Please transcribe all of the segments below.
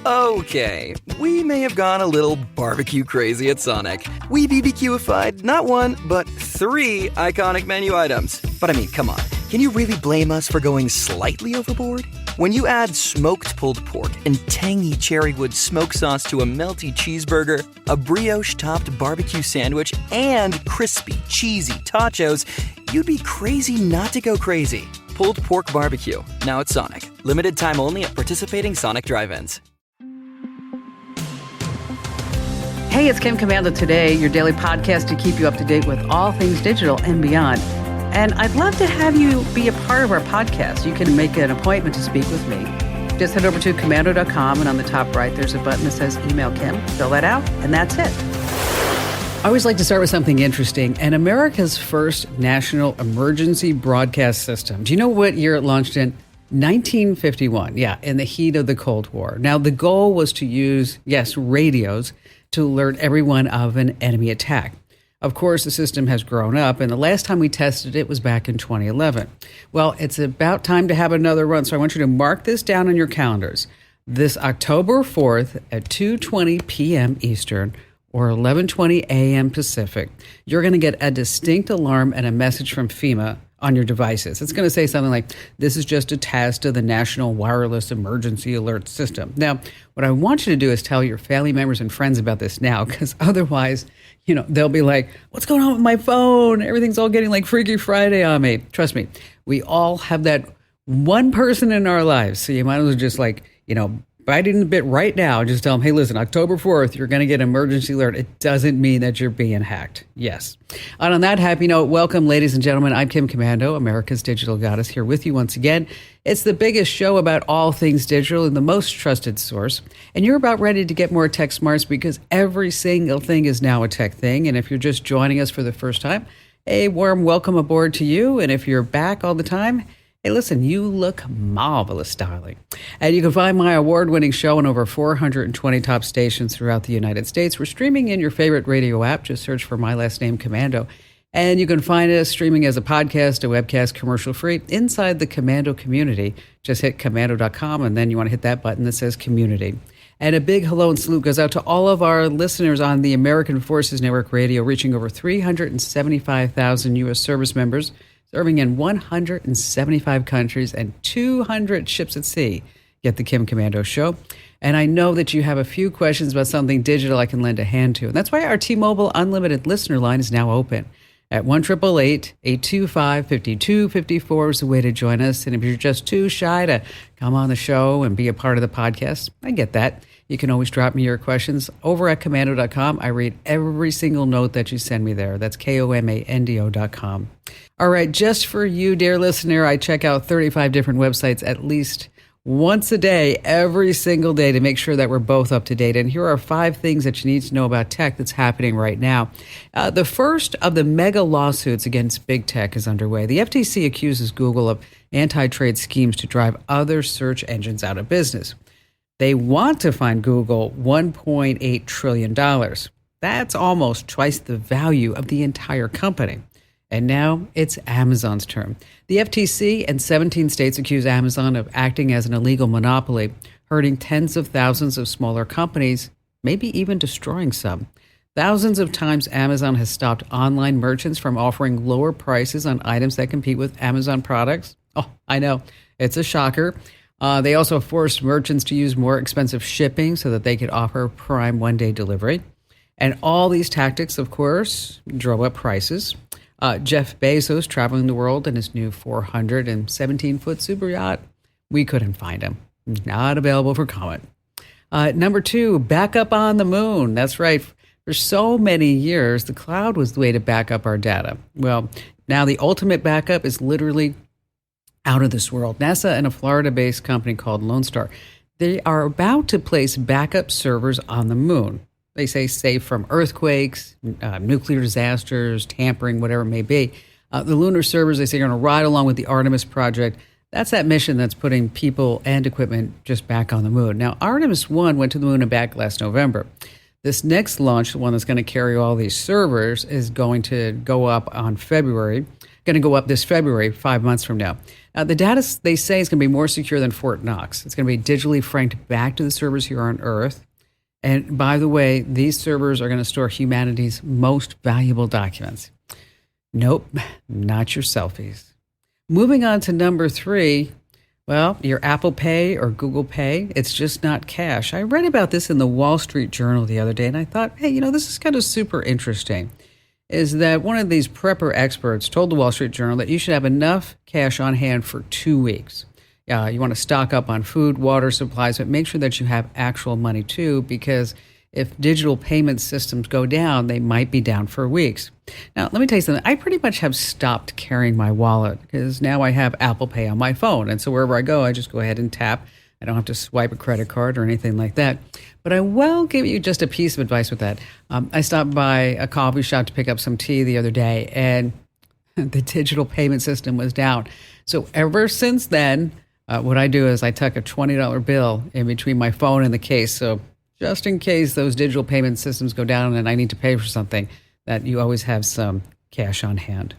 Okay, we may have gone a little barbecue crazy at Sonic. We BBQified not one, but 3 iconic menu items. But I mean, come on, can you really blame us for going slightly overboard? When you add smoked pulled pork and tangy cherrywood smoke sauce to a melty cheeseburger, a brioche-topped barbecue sandwich, and crispy, cheesy tacos, you'd be crazy not to go crazy. Pulled pork barbecue, now at Sonic. Limited time only at participating Sonic drive-ins. Hey, it's Kim Commando Today, your daily podcast to keep you up to date with all things digital and beyond. And I'd love to have you be a part of our podcast. You can make an appointment to speak with me. Just head over to commando.com, and on the top right, there's a button that says Email Kim. Fill that out, and that's it. I always like to start with something interesting, and America's first national emergency broadcast system. Do you know what year it launched in? 1951, yeah, in the heat of the Cold War. Now, the goal was to use, radios to alert everyone of an enemy attack. Of course, the system has grown up, and the last time we tested it was back in 2011. Well, it's about time to have another run, so I want you to mark this down on your calendars. This October 4th at 2:20 p.m. Eastern or 11:20 a.m. Pacific, you're going to get a distinct alarm and a message from FEMA on your devices. It's going to say something like, this is just a test of the National Wireless Emergency Alert System. Now, what I want you to do is tell your family members and friends about this now, because otherwise, they'll be like, what's going on with my phone? Everything's all getting like Freaky Friday on me. Trust me, we all have that one person in our lives. So you might as well just bite in a bit right now. Just tell them, hey, listen, October 4th, you're going to get an emergency alert. It doesn't mean that you're being hacked. Yes. And on that happy note, welcome, ladies and gentlemen. I'm Kim Commando, America's digital goddess, here with you once again. It's the biggest show about all things digital and the most trusted source. And you're about ready to get more tech smarts because every single thing is now a tech thing. And if you're just joining us for the first time, a warm welcome aboard to you. And if you're back all the time, hey, listen, you look marvelous, darling. And you can find my award-winning show on over 420 top stations throughout the United States. We're streaming in your favorite radio app. Just search for my last name, Commando. And you can find us streaming as a podcast, a webcast, commercial-free, inside the Commando community. Just hit commando.com, and then you want to hit that button that says Community. And a big hello and salute goes out to all of our listeners on the American Forces Network Radio, reaching over 375,000 U.S. service members, serving in 175 countries and 200 ships at sea. Get the Kim Commando Show. And I know that you have a few questions about something digital I can lend a hand to. And that's why our T-Mobile Unlimited listener line is now open. At 1-888-825-5254 is the way to join us. And if you're just too shy to come on the show and be a part of the podcast, I get that. You can always drop me your questions over at commando.com. I read every single note that you send me there. That's KOMANDO.com. All right, just for you, dear listener, I check out 35 different websites at least once a day, every single day, to make sure that we're both up to date. And here are 5 things that you need to know about tech that's happening right now. The first of the mega lawsuits against big tech is underway. The FTC accuses Google of anti-trade schemes to drive other search engines out of business. They want to fine Google $1.8 trillion. That's almost twice the value of the entire company. And now it's Amazon's turn. The FTC and 17 states accuse Amazon of acting as an illegal monopoly, hurting tens of thousands of smaller companies, maybe even destroying some. Thousands of times Amazon has stopped online merchants from offering lower prices on items that compete with Amazon products. Oh, I know, it's a shocker. They also forced merchants to use more expensive shipping so that they could offer Prime one-day delivery. And all these tactics, of course, drove up prices. Jeff Bezos traveling the world in his new 417-foot super yacht. We couldn't find him. Not available for comment. Number 2, backup on the moon. That's right. For so many years, the cloud was the way to back up our data. Well, now the ultimate backup is literally out of this world. NASA and a Florida-based company called Lone Star, they are about to place backup servers on the moon. They say safe from earthquakes, nuclear disasters, tampering, whatever it may be. The lunar servers, they say, are going to ride along with the Artemis project. That's that mission that's putting people and equipment just back on the moon. Now, Artemis 1 went to the moon and back last November. This next launch, the one that's going to carry all these servers, is going to go up on February. Going to go up this February, 5 months from now. The data, they say, is going to be more secure than Fort Knox. It's going to be digitally franked back to the servers here on Earth. And by the way, these servers are going to store humanity's most valuable documents. Nope, not your selfies. Moving on to number 3, well, your Apple Pay or Google Pay, it's just not cash. I read about this in the Wall Street Journal the other day, and I thought, hey, this is kind of super interesting. Is that one of these prepper experts told the Wall Street Journal that you should have enough cash on hand for 2 weeks. You want to stock up on food, water, supplies, but make sure that you have actual money too, because if digital payment systems go down, they might be down for weeks. Now, let me tell you something. I pretty much have stopped carrying my wallet because now I have Apple Pay on my phone. And so wherever I go, I just go ahead and tap. I don't have to swipe a credit card or anything like that. But I will give you just a piece of advice with that. I stopped by a coffee shop to pick up some tea the other day, and the digital payment system was down. So ever since then, what I do is I tuck a $20 bill in between my phone and the case. So just in case those digital payment systems go down and I need to pay for something, that you always have some cash on hand.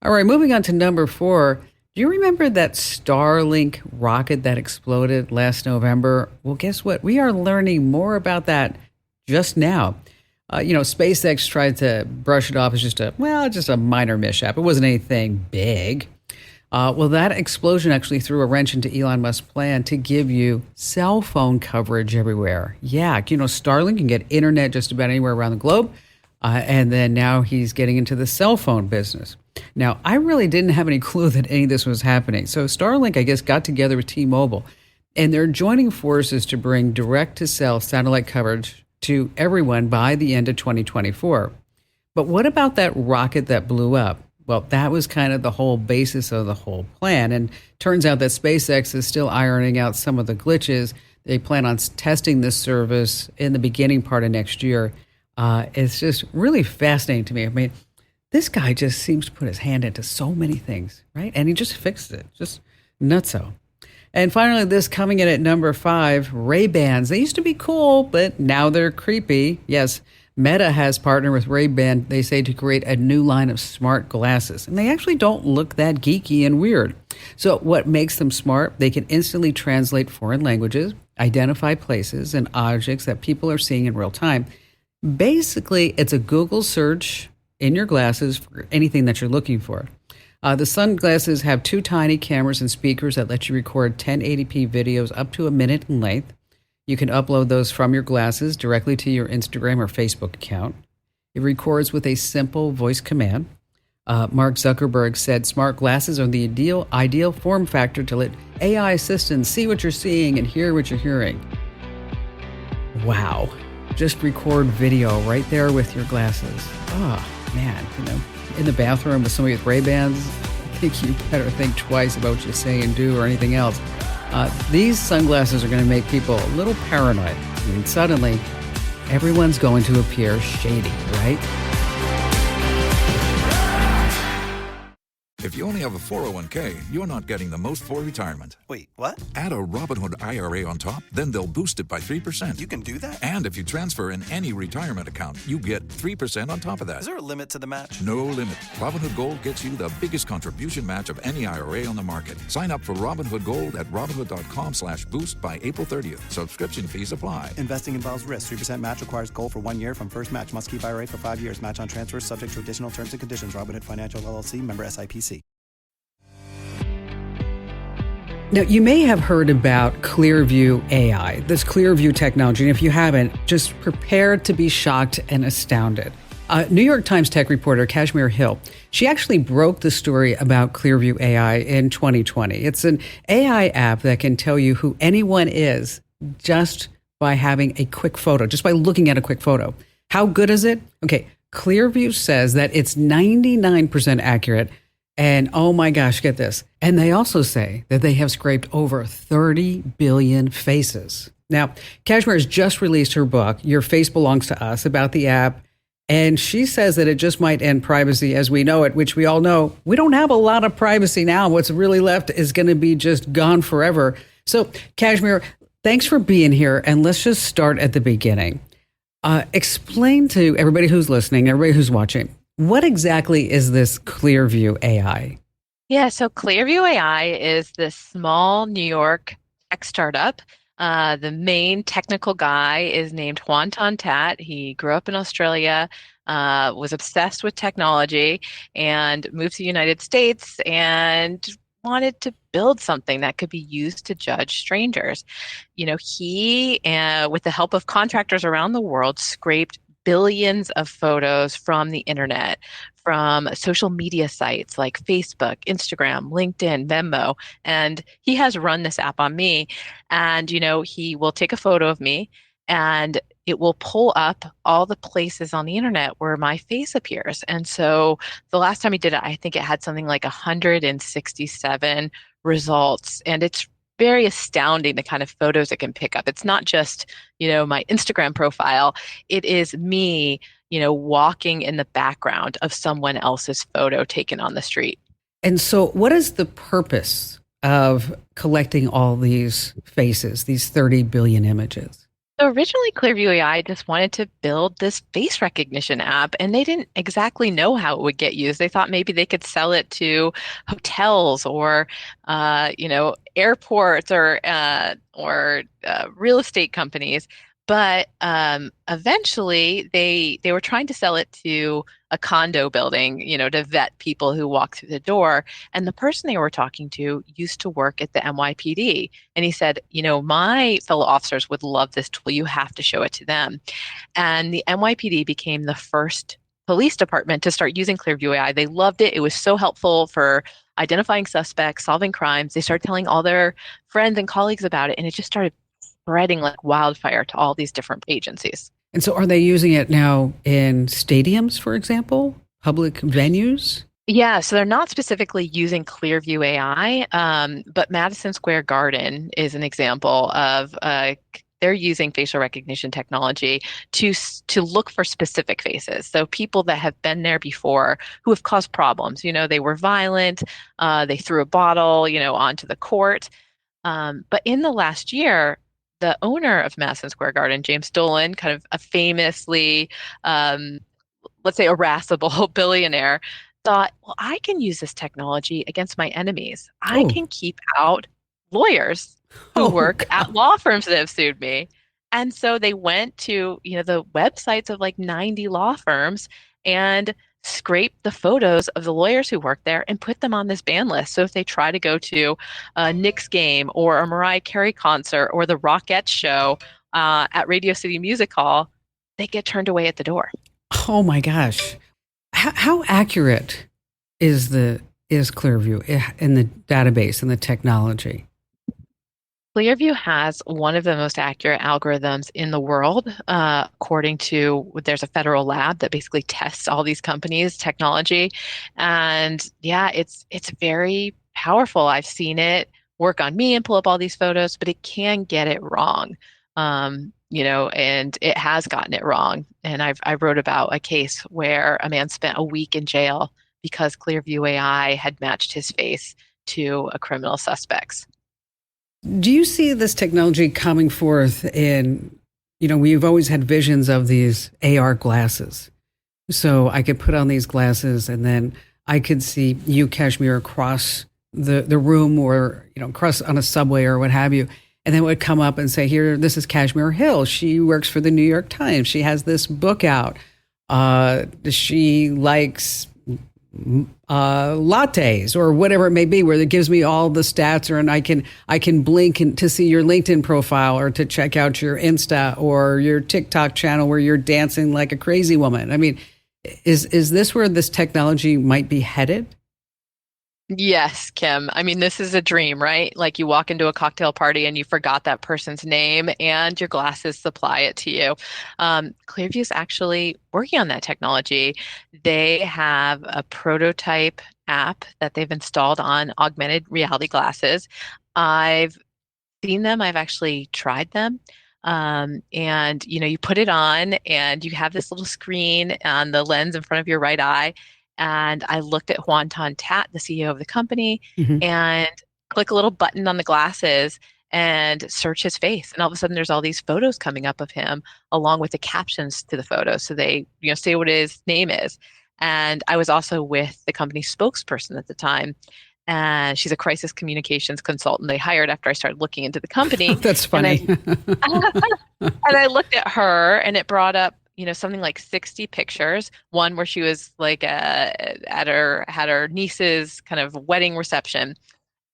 All right, moving on to number 4. Do you remember that Starlink rocket that exploded last November? Well, guess what? We are learning more about that just now. SpaceX tried to brush it off as just a minor mishap. It wasn't anything big. Well, that explosion actually threw a wrench into Elon Musk's plan to give you cell phone coverage everywhere. Yeah, Starlink can get internet just about anywhere around the globe. And then now he's getting into the cell phone business. Now, I really didn't have any clue that any of this was happening. So Starlink, I guess, got together with T-Mobile, and they're joining forces to bring direct-to-cell satellite coverage to everyone by the end of 2024. But what about that rocket that blew up? Well, that was kind of the whole basis of the whole plan. And turns out that SpaceX is still ironing out some of the glitches. They plan on testing this service in the beginning part of next year. It's just really fascinating to me. I mean, this guy just seems to put his hand into so many things, right? And he just fixed it. Just nutso. And finally, this coming in at number 5, Ray-Bans. They used to be cool, but now they're creepy. Yes, Meta has partnered with Ray-Ban, they say, to create a new line of smart glasses. And they actually don't look that geeky and weird. So what makes them smart? They can instantly translate foreign languages, identify places and objects that people are seeing in real time. Basically, it's a Google search in your glasses for anything that you're looking for. The sunglasses have 2 tiny cameras and speakers that let you record 1080p videos up to a minute in length. You can upload those from your glasses directly to your Instagram or Facebook account. It records with a simple voice command. Mark Zuckerberg said smart glasses are the ideal form factor to let AI assistants see what you're seeing and hear what you're hearing. Wow. Just record video right there with your glasses. Oh, man. In the bathroom with somebody with Ray-Bans, I think you better think twice about what you say and do or anything else. These sunglasses are going to make people a little paranoid. I mean, suddenly, everyone's going to appear shady, right? If you only have a 401k, you're not getting the most for retirement. Wait, what? Add a Robinhood IRA on top, then they'll boost it by 3%. You can do that? And if you transfer in any retirement account, you get 3% on top of that. Is there a limit to the match? No limit. Robinhood Gold gets you the biggest contribution match of any IRA on the market. Sign up for Robinhood Gold at Robinhood.com/boost by April 30th. Subscription fees apply. Investing involves risk. 3% match requires gold for 1 year from first match. Must keep IRA for 5 years. Match on transfers subject to additional terms and conditions. Robinhood Financial LLC, member SIPC. Now, you may have heard about Clearview AI, this Clearview technology. And if you haven't, just prepare to be shocked and astounded. New York Times tech reporter Kashmir, she actually broke the story about Clearview AI in 2020. It's an AI app that can tell you who anyone is just by having a quick photo, just by looking at a quick photo. How good is it? Okay, Clearview says that it's 99% accurate. And oh my gosh, get this. And they also say that they have scraped over 30 billion faces. Now, Kashmir has just released her book, Your Face Belongs to Us, about the app. And she says that it just might end privacy as we know it, which we all know. We don't have a lot of privacy now. What's really left is going to be just gone forever. So, Kashmir, thanks for being here. And let's just start at the beginning. Explain to everybody who's listening, everybody who's watching, what exactly is this Clearview AI? Yeah, so Clearview AI is this small New York tech startup. The main technical guy is named Juan Tat. He grew up in Australia, was obsessed with technology, and moved to the United States and wanted to build something that could be used to judge strangers. He, with the help of contractors around the world, scraped billions of photos from the internet, from social media sites like Facebook, Instagram, LinkedIn, Venmo. And he has run this app on me. And, he will take a photo of me and it will pull up all the places on the internet where my face appears. And so the last time he did it, I think it had something like 167 results. And it's very astounding the kind of photos it can pick up. It's not just, my Instagram profile. It is me, walking in the background of someone else's photo taken on the street. And so, what is the purpose of collecting all these faces, these 30 billion images? So originally, Clearview AI just wanted to build this face recognition app, and they didn't exactly know how it would get used. They thought maybe they could sell it to hotels or, airports or real estate companies. But eventually, they were trying to sell it to a condo building, to vet people who walk through the door. And the person they were talking to used to work at the NYPD. And he said, my fellow officers would love this tool. You have to show it to them. And the NYPD became the first police department to start using Clearview AI. They loved it. It was so helpful for identifying suspects, solving crimes. They started telling all their friends and colleagues about it. And it just started spreading like wildfire to all these different agencies. And so, are they using it now in stadiums, for example, public venues? Yeah, so they're not specifically using Clearview AI, but Madison Square Garden is an example of they're using facial recognition technology to look for specific faces. So people that have been there before who have caused problems. They were violent, they threw a bottle, onto the court. But in the last year, the owner of Madison Square Garden, James Dolan, kind of a famously let's say, irascible billionaire, thought, well, I can use this technology against my enemies. I Oh, can keep out lawyers who work at law firms that have sued me. And so they went to, the websites of like 90 law firms and scraped the photos of the lawyers who work there and put them on this ban list. So if they try to go to a Knicks game or a Mariah Carey concert or the Rockettes show at Radio City Music Hall, they get turned away at the door. Oh my gosh. How accurate is Clearview in the database and the technology? Clearview has one of the most accurate algorithms in the world, according to there's a federal lab that basically tests all these companies' technology. And yeah, it's very powerful. I've seen it work on me and pull up all these photos, but it can get it wrong. And it has gotten it wrong. And I wrote about a case where a man spent a week in jail because Clearview AI had matched his face to a criminal suspect's. Do you see this technology coming forth in, we've always had visions of these AR glasses. So I could put on these glasses and then I could see you, Kashmir, across the room or, across on a subway or what have you. And then it would come up and say, here, this is Kashmir Hill. She works for the New York Times. She has this book out. She likes lattes or whatever it may be, where it gives me all the stats, or and I can blink to see your LinkedIn profile or to check out your Insta or your TikTok channel where you're dancing like a crazy woman. I mean, is this where this technology might be headed? Yes, Kim. I mean, this is a dream, right? Like you walk into a cocktail party and you forgot that person's name and your glasses supply it to you. Clearview is actually working on that technology. They have a prototype app that they've installed on augmented reality glasses. I've seen them. I've actually tried them. And you put it on and you have this little screen on the lens in front of your right eye. And I looked at Juan Tat, the CEO of the company, Mm-hmm. and click a little button on the glasses and search his face. And all of a sudden there's all these photos coming up of him along with the captions to the photos. So they, say what his name is. And I was also with the company spokesperson at the time. and she's a crisis communications consultant they hired after I started looking into the company. That's And funny. and I looked at her and it brought up, something like 60 pictures. One where she was like had her niece's kind of wedding reception.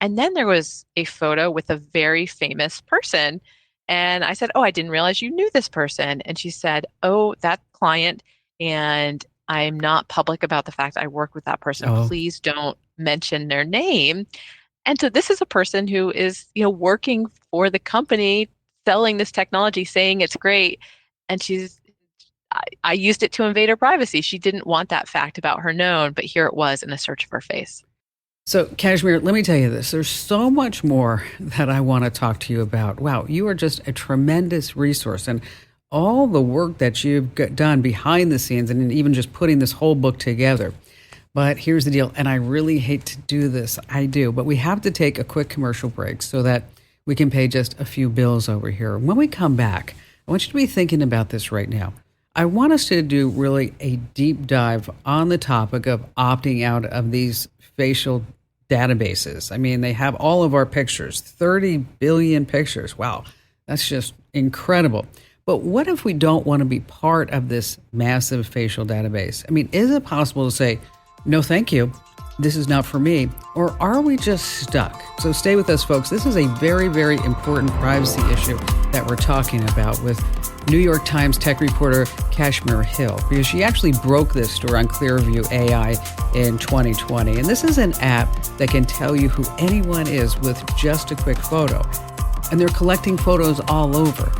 And then there was a photo with a very famous person. And I said, "Oh, I didn't realize you knew this person." And she said, "Oh, that client, and I'm not public about the fact I work with that person. Oh, Please don't mention their name." And so this is a person who is, working for the company, selling this technology, saying it's great. And I used it to invade her privacy. She didn't want that fact about her known, but here it was in a search of her face. so Kashmir, let me tell you this. There's so much more that I want to talk to you about. Wow, you are just a tremendous resource. And all the work that you've done behind the scenes and even just putting this whole book together. But here's the deal, and I really hate to do this. I do, but we have to take a quick commercial break so that we can pay just a few bills over here. When we come back, I want you to be thinking about this right now. I want us to do really a deep dive on the topic of opting out of these facial databases. I mean, they have all of our pictures, 30 billion pictures. Wow, that's just incredible. But what if we don't want to be part of this massive facial database? I mean, is it possible to say, no, thank you, this is not for me? Or are we just stuck? So stay with us, folks. This is a very, very important privacy issue that we're talking about with New York Times tech reporter Kashmir Hill, because she actually broke this story on Clearview AI in 2020. And this is an app that can tell you who anyone is with just a quick photo. And they're collecting photos all over.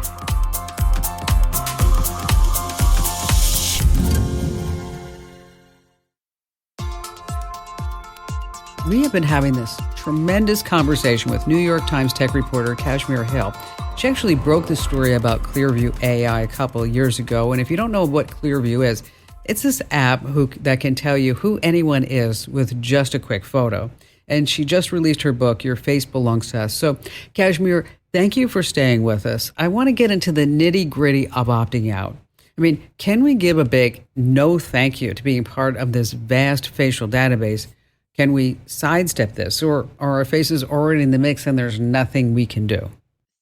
We have been having this tremendous conversation with New York Times tech reporter Kashmir Hill. She actually broke the story about Clearview AI a couple of years ago. And if you don't know what Clearview is, it's this app that can tell you who anyone is with just a quick photo. And she just released her book, Your Face Belongs to Us. So, Kashmir, thank you for staying with us. I want to get into the nitty-gritty of opting out. I mean, can we give a big no thank you to being part of this vast facial database? Can we sidestep this, or are our faces already in the mix and there's nothing we can do?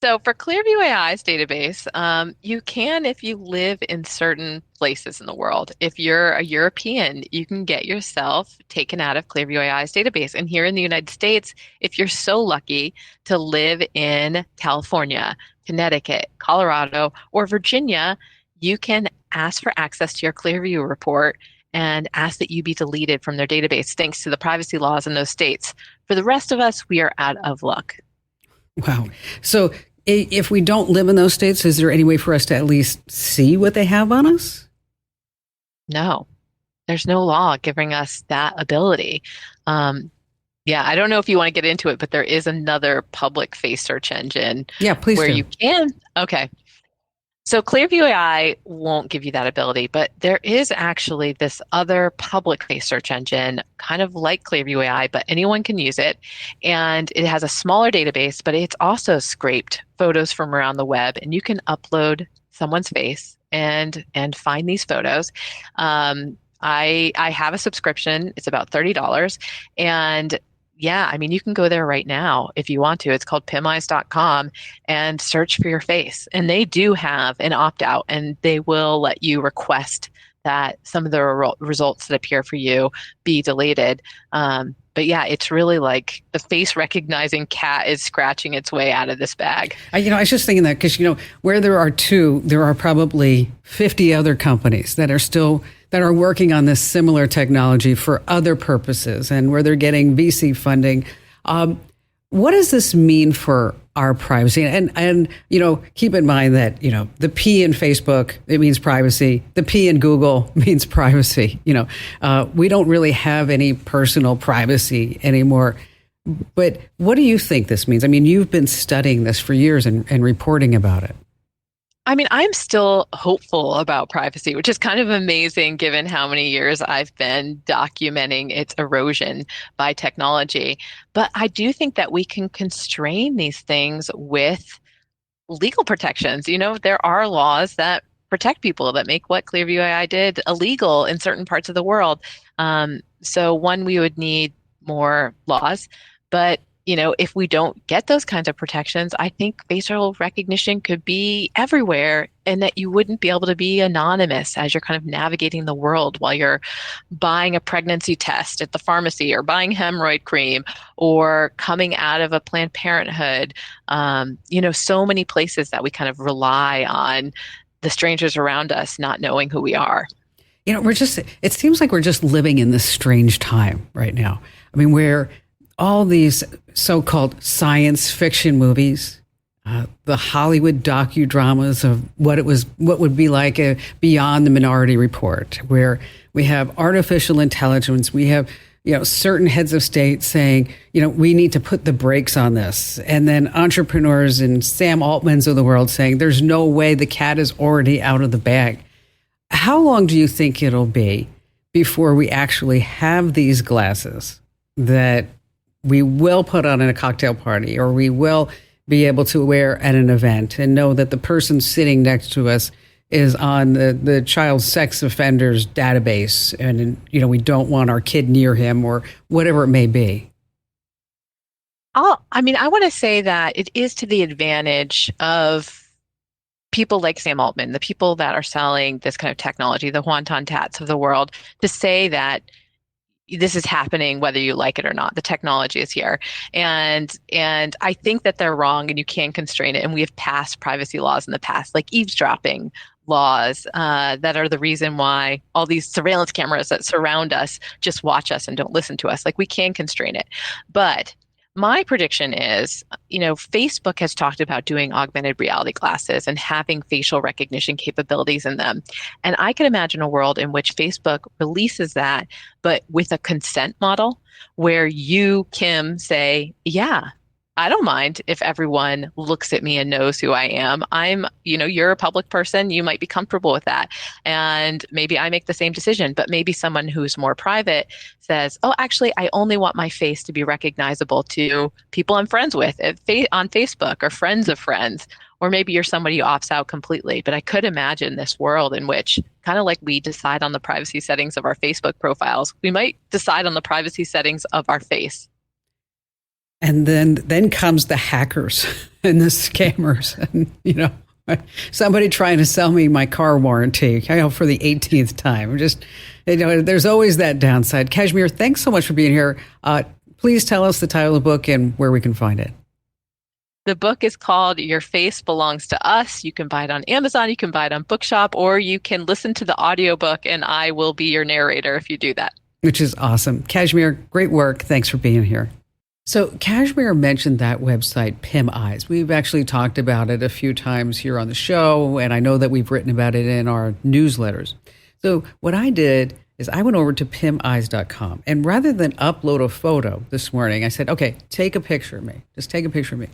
So for Clearview AI's database, you can if you live in certain places in the world. If you're a European, you can get yourself taken out of Clearview AI's database. And here in the United States, if you're so lucky to live in California, Connecticut, Colorado, or Virginia, you can ask for access to your Clearview report and ask that you be deleted from their database thanks to the privacy laws in those states. For the rest of us, we are out of luck. Wow. So if we don't live in those states, is there any way for us to at least see what they have on us? No, there's no law giving us that ability. Yeah, I don't know if you want to get into it, but there is another public face search engine Yeah, please where do. you can. Okay. So Clearview AI won't give you that ability, but there is actually this other public face search engine, kind of like Clearview AI, but anyone can use it. And it has a smaller database, but it's also scraped photos from around the web, and you can upload someone's face and find these photos. I have a subscription. It's about $30. And yeah, I mean, you can go there right now if you want to. It's called pimeyes.com and search for your face. And they do have an opt-out, and they will let you request that some of the results that appear for you be deleted. But yeah, it's really like the face recognizing cat is scratching its way out of this bag. I was just thinking that because, where there are two, there are probably 50 other companies that are working on this similar technology for other purposes and where they're getting VC funding. What does this mean for our privacy? And keep in mind that, the P in Facebook, it means privacy. The P in Google means privacy. We don't really have any personal privacy anymore. But what do you think this means? I mean, you've been studying this for years and reporting about it. I mean, I'm still hopeful about privacy, which is kind of amazing given how many years I've been documenting its erosion by technology. But I do think that we can constrain these things with legal protections. There are laws that protect people that make what Clearview AI did illegal in certain parts of the world. So one, we would need more laws. But if we don't get those kinds of protections, I think facial recognition could be everywhere, and that you wouldn't be able to be anonymous as you're kind of navigating the world while you're buying a pregnancy test at the pharmacy, or buying hemorrhoid cream, or coming out of a Planned Parenthood. So many places that we kind of rely on the strangers around us not knowing who we are. It seems like we're just living in this strange time right now. I mean, where all these so-called science fiction movies, the Hollywood docudramas of what would be like beyond the Minority Report, where we have artificial intelligence, we have certain heads of state saying, we need to put the brakes on this, and then entrepreneurs and Sam Altmans of the world saying there's no way, the cat is already out of the bag. How long do you think it'll be before we actually have these glasses that we will put on at a cocktail party, or we will be able to wear at an event and know that the person sitting next to us is on the child sex offenders database, and we don't want our kid near him, or whatever it may be? I want to say that it is to the advantage of people like Sam Altman, the people that are selling this kind of technology, the Wonton Tats of the world, to say that this is happening whether you like it or not. The technology is here. And I think that they're wrong, and you can constrain it. And we have passed privacy laws in the past, like eavesdropping laws, that are the reason why all these surveillance cameras that surround us just watch us and don't listen to us. Like, we can constrain it. But my prediction is, Facebook has talked about doing augmented reality glasses and having facial recognition capabilities in them. And I can imagine a world in which Facebook releases that, but with a consent model where you, Kim, say, yeah, I don't mind if everyone looks at me and knows who I am. You're a public person. You might be comfortable with that. And maybe I make the same decision, but maybe someone who's more private says, oh, actually, I only want my face to be recognizable to people I'm friends with on Facebook, or friends of friends. Or maybe you're somebody who opts out completely. But I could imagine this world in which, kind of like we decide on the privacy settings of our Facebook profiles, we might decide on the privacy settings of our face. And then comes the hackers and the scammers, and somebody trying to sell me my car warranty for the 18th time. There's always that downside. Kashmir, thanks so much for being here. Please tell us the title of the book and where we can find it. The book is called Your Face Belongs to Us. You can buy it on Amazon, you can buy it on Bookshop, or you can listen to the audiobook, and I will be your narrator if you do that. Which is awesome. Kashmir, great work. Thanks for being here. So Kashmir mentioned that website, Pim Eyes. We've actually talked about it a few times here on the show, and I know that we've written about it in our newsletters. So what I did is I went over to pimeyes.com, and rather than upload a photo this morning, I said, okay, take a picture of me. Just take a picture of me.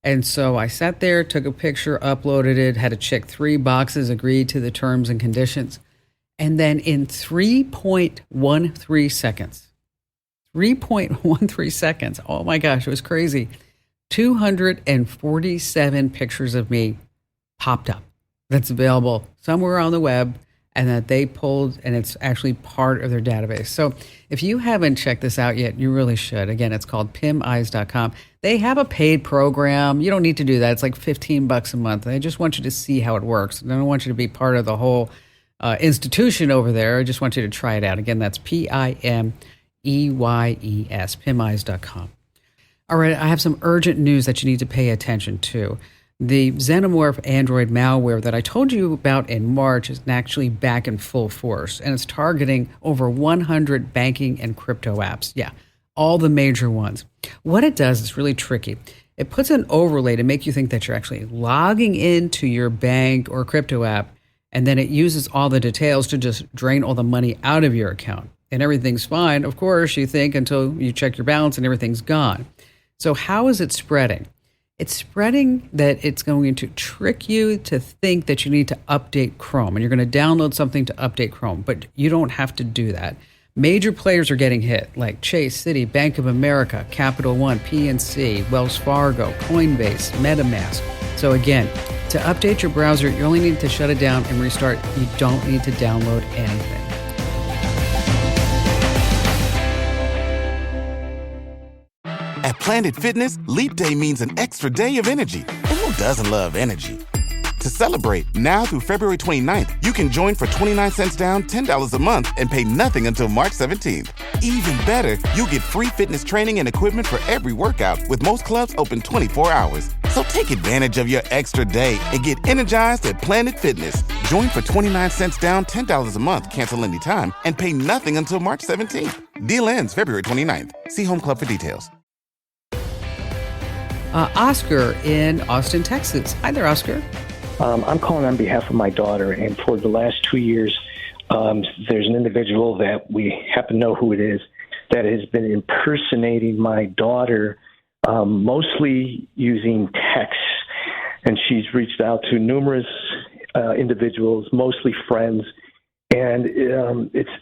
And so I sat there, took a picture, uploaded it, had to check 3 boxes, agreed to the terms and conditions. And then in 3.13 seconds, 3.13 seconds. Oh my gosh, it was crazy. 247 pictures of me popped up. That's available somewhere on the web, and that they pulled, and it's actually part of their database. So if you haven't checked this out yet, you really should. Again, it's called pimeyes.com. They have a paid program. You don't need to do that. It's like $15 a month. I just want you to see how it works. I don't want you to be part of the whole institution over there. I just want you to try it out. Again, that's PIMEYES, pimeyes.com. All right, I have some urgent news that you need to pay attention to. The xenomorph Android malware that I told you about in March is actually back in full force, and it's targeting over 100 banking and crypto apps. Yeah, all the major ones. What it does is really tricky. It puts an overlay to make you think that you're actually logging into your bank or crypto app, and then it uses all the details to just drain all the money out of your account. And everything's fine, of course, you think, until you check your balance and everything's gone. So how is it spreading? It's spreading that it's going to trick you to think that you need to update Chrome, and you're going to download something to update Chrome, but you don't have to do that. Major players are getting hit, like Chase, Citi, Bank of America, Capital One, PNC, Wells Fargo, Coinbase, MetaMask. So again, to update your browser, you only need to shut it down and restart. You don't need to download anything. At Planet Fitness, Leap Day means an extra day of energy. And who doesn't love energy? To celebrate, now through February 29th, you can join for 29 cents down, $10 a month, and pay nothing until March 17th. Even better, you'll get free fitness training and equipment for every workout, with most clubs open 24 hours. So take advantage of your extra day and get energized at Planet Fitness. Join for 29 cents down, $10 a month, cancel anytime, and pay nothing until March 17th. Deal ends February 29th. See Home Club for details. Oscar in Austin, Texas. Hi there, Oscar. I'm calling on behalf of my daughter, and for the last 2 years, there's an individual that we happen to know who it is that has been impersonating my daughter, mostly using texts, and she's reached out to numerous individuals, mostly friends, and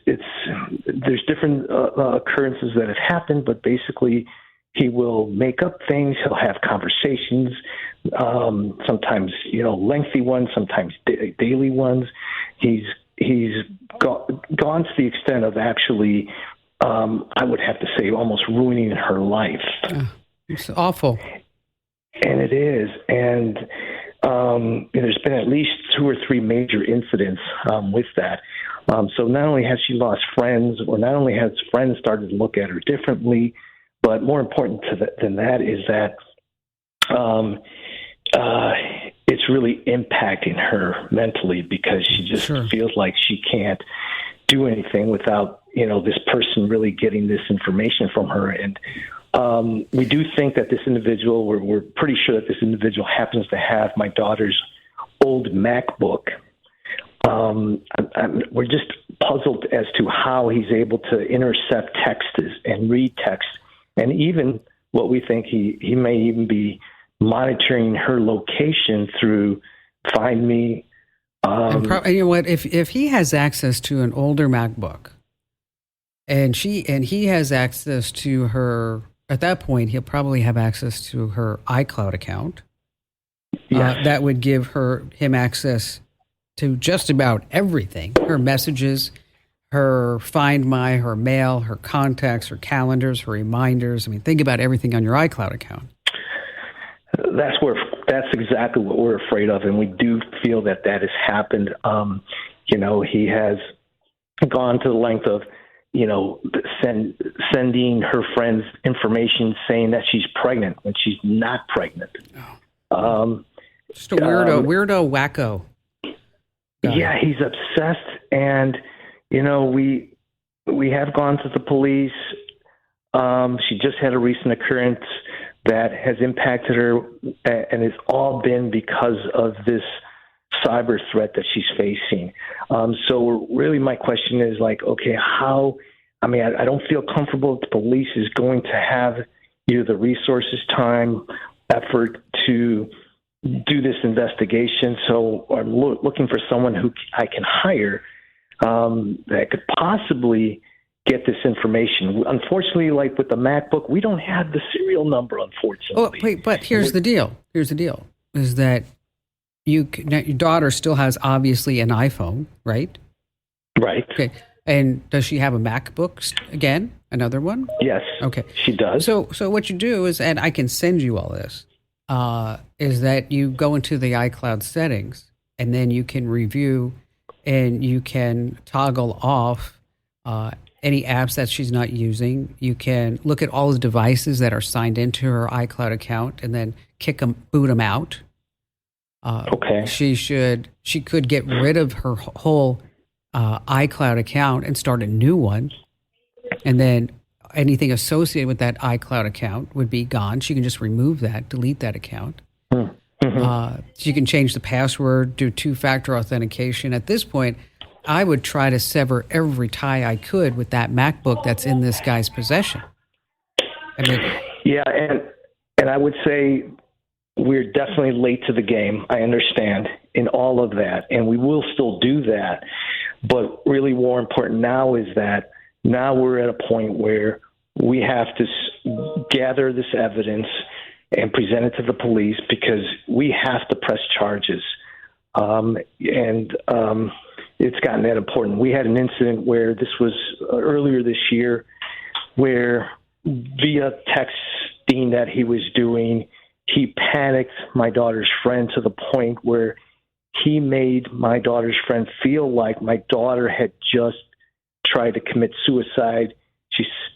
there's different occurrences that have happened, but basically he will make up things. He'll have conversations, sometimes lengthy ones, sometimes daily ones. He's gone to the extent of actually, I would have to say, almost ruining her life. It's awful. And it is. And there's been at least 2 or 3 major incidents with that. So not only has she lost friends, or not only has friends started to look at her differently, but more important than that is that it's really impacting her mentally, because she just feels like she can't do anything without, this person really getting this information from her. And we do think that this individual, we're pretty sure that this individual happens to have my daughter's old MacBook. We're just puzzled as to how he's able to intercept texts and read texts. And even what we think he may even be monitoring her location through Find Me. And you know what? If he has access to an older MacBook, and he has access to her, at that point he'll probably have access to her iCloud account. Yes. That would give him access to just about everything: her messages, her Find My, her mail, her contacts, her calendars, her reminders. I mean, think about everything on your iCloud account. That's exactly what we're afraid of, and we do feel that has happened. He has gone to the length of, sending her friends information saying that she's pregnant when she's not pregnant. Just a weirdo wacko. Yeah, he's obsessed, and we have gone to the police. She just had a recent occurrence that has impacted her, and it's all been because of this cyber threat that she's facing. So really my question is okay, I don't feel comfortable that the police is going to have either the resources, time, effort to do this investigation. So I'm looking for someone who I can hire that could possibly get this information. Unfortunately, like with the MacBook, we don't have the serial number, unfortunately. Oh, wait, but here's the deal. Is that your daughter still has, obviously, an iPhone, right? Right. Okay. And does she have a MacBook again? Another one? Yes. Okay. She does. So what you do is, and I can send you all this, is that you go into the iCloud settings, and then you can review and you can toggle off any apps that she's not using. You can look at all the devices that are signed into her iCloud account and then boot them out. Okay. She could get rid of her whole iCloud account and start a new one. And then anything associated with that iCloud account would be gone. She can just remove that, delete that account. Mm-hmm. She can change the password, do 2-factor authentication. At this point, I would try to sever every tie I could with that MacBook that's in this guy's possession. Yeah, and I would say we're definitely late to the game. I understand in all of that, and we will still do that. But really more important now is that now we're at a point where we have to gather this evidence and present it to the police, because we have to press charges. It's gotten that important. We had an incident where this was earlier this year, where via text thing that he was doing. He panicked my daughter's friend to the point where he made my daughter's friend feel like my daughter had just tried to commit suicide.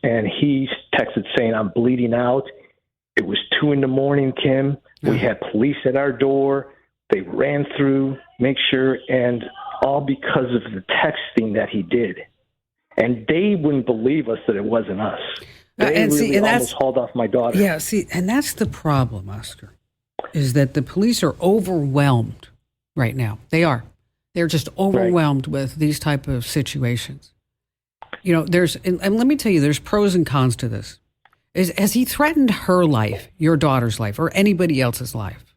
And he texted saying, "I'm bleeding out." It was 2 a.m, Kim. We had police at our door. They ran through, make sure, and all because of the texting that he did. And they wouldn't believe us that it wasn't us. They almost hauled off my daughter. Yeah, see, and that's the problem, Oscar, is that the police are overwhelmed right now. They are. They're just overwhelmed with these type of situations. You know, and let me tell you, there's pros and cons to this. Has he threatened her life, your daughter's life, or anybody else's life?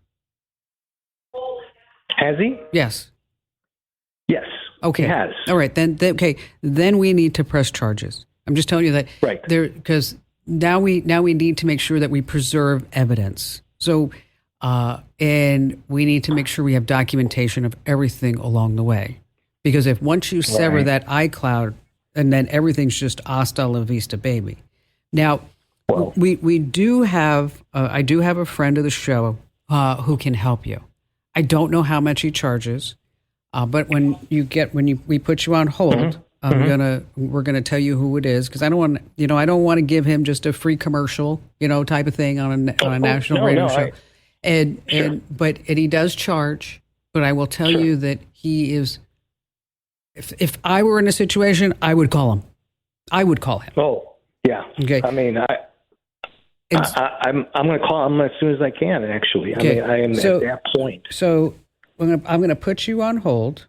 Has he? Yes. Yes. Okay. He has. All right. Then we need to press charges. I'm just telling you that. Right. Because now we need to make sure that we preserve evidence. So, and we need to make sure we have documentation of everything along the way. Because if once you sever that iCloud, and then everything's just hasta la vista, baby. Now, we do have, I do have a friend of the show who can help you. I don't know how much he charges, but when we put you on hold, we're gonna tell you who it is, because I don't want to give him just a free commercial, type of thing on a national radio show. And he does charge, but I will tell you that he is. If I were in a situation, I would call him. I would call him. Oh, yeah. Okay. I mean, I'm going to call him as soon as I can, actually. Okay. I am at that point. So I'm going to put you on hold,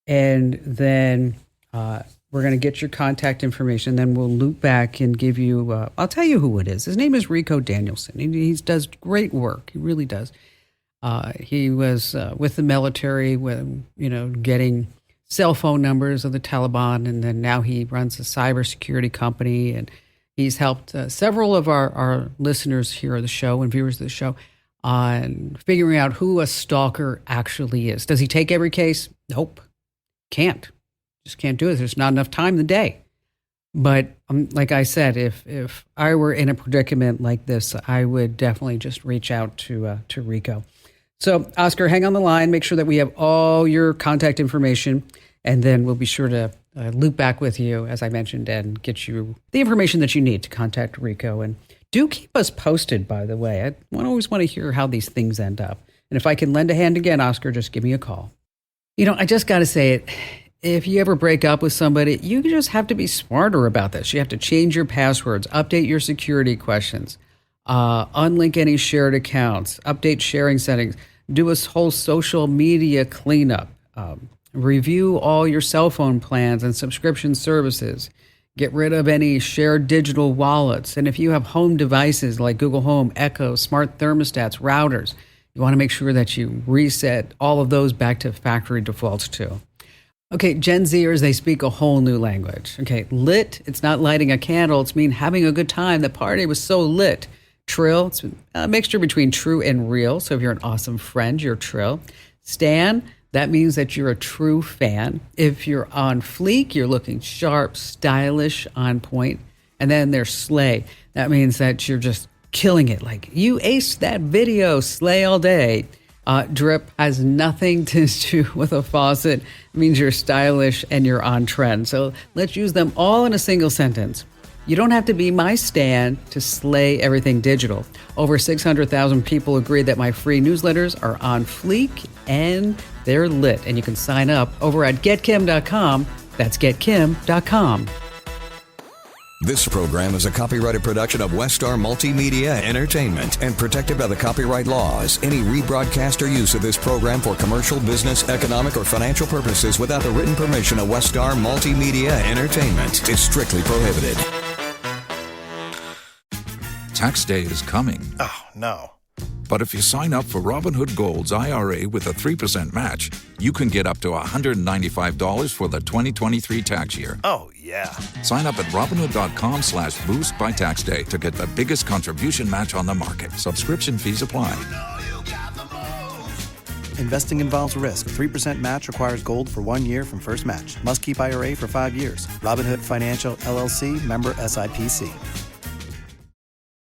and then we're going to get your contact information. Then we'll loop back and give you, I'll tell you who it is. His name is Rico Danielson. He does great work. He really does. He was with the military, getting cell phone numbers of the Taliban, and then now he runs a cybersecurity company, and he's helped several of our listeners here of the show and viewers of the show on figuring out who a stalker actually is. Does he take every case? Nope. Can't. Just can't do it. There's not enough time in the day. But like I said, if I were in a predicament like this, I would definitely just reach out to Rico. So, Oscar, hang on the line. Make sure that we have all your contact information, and then we'll be sure to loop back with you, as I mentioned, and get you the information that you need to contact Rico. And do keep us posted, by the way. I always want to hear how these things end up. And if I can lend a hand again, Oscar, just give me a call. I just got to say it. If you ever break up with somebody, you just have to be smarter about this. You have to change your passwords, update your security questions, unlink any shared accounts, update sharing settings, do a whole social media cleanup, review all your cell phone plans and subscription services, get rid of any shared digital wallets. And if you have home devices like Google Home, Echo, smart thermostats, routers, you want to make sure that you reset all of those back to factory defaults too. Okay, Gen Zers, they speak a whole new language. Okay, lit, it's not lighting a candle, it's mean having a good time. The party was so lit. Trill, it's a mixture between true and real. So if you're an awesome friend, you're trill. Stan, that means that you're a true fan. If you're on fleek, you're looking sharp, stylish, on point. And then there's slay. That means that you're just killing it. Like, you aced that video, slay all day. Drip has nothing to do with a faucet. It means you're stylish and you're on trend. So let's use them all in a single sentence. You don't have to be my stan to slay everything digital. Over 600,000 people agree that my free newsletters are on fleek and they're lit. And you can sign up over at getkim.com. That's getkim.com. This program is a copyrighted production of Westar Multimedia Entertainment and protected by the copyright laws. Any rebroadcast or use of this program for commercial, business, economic, or financial purposes without the written permission of Westar Multimedia Entertainment is strictly prohibited. Tax day is coming. Oh, no. But if you sign up for Robinhood Gold's IRA with a 3% match, you can get up to $195 for the 2023 tax year. Oh, yeah. Sign up at Robinhood.com/boost by tax day to get the biggest contribution match on the market. Subscription fees apply. Investing involves risk. 3% match requires gold for 1 year from first match. Must keep IRA for 5 years. Robinhood Financial, LLC, member SIPC.